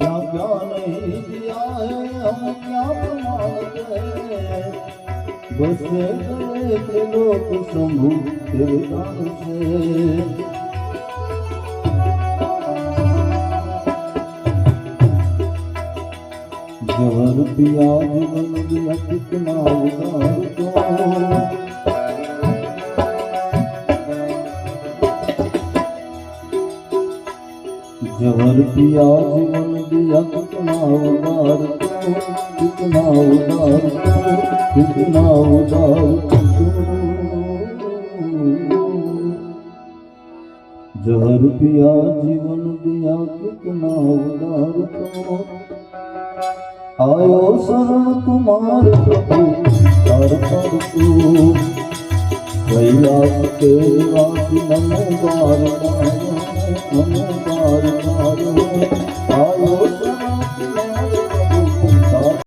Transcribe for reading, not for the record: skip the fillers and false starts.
क्या क्या नहीं दिया है हम क्या प्रमाण दे बस गए थे लोग शंभु तेरे दान से जहर पिया जीवन दिया कितना उदार को जहर पिया जीवन दिया कितना उदार को कितना उदार को कितना उदार को जहर पिया जीवन दिया कितना उदार को आयो शरण तुम्हारे प्रभु तार पर तू कैलाश के निवासी नमो बार बार नमो बार बार आयो शरण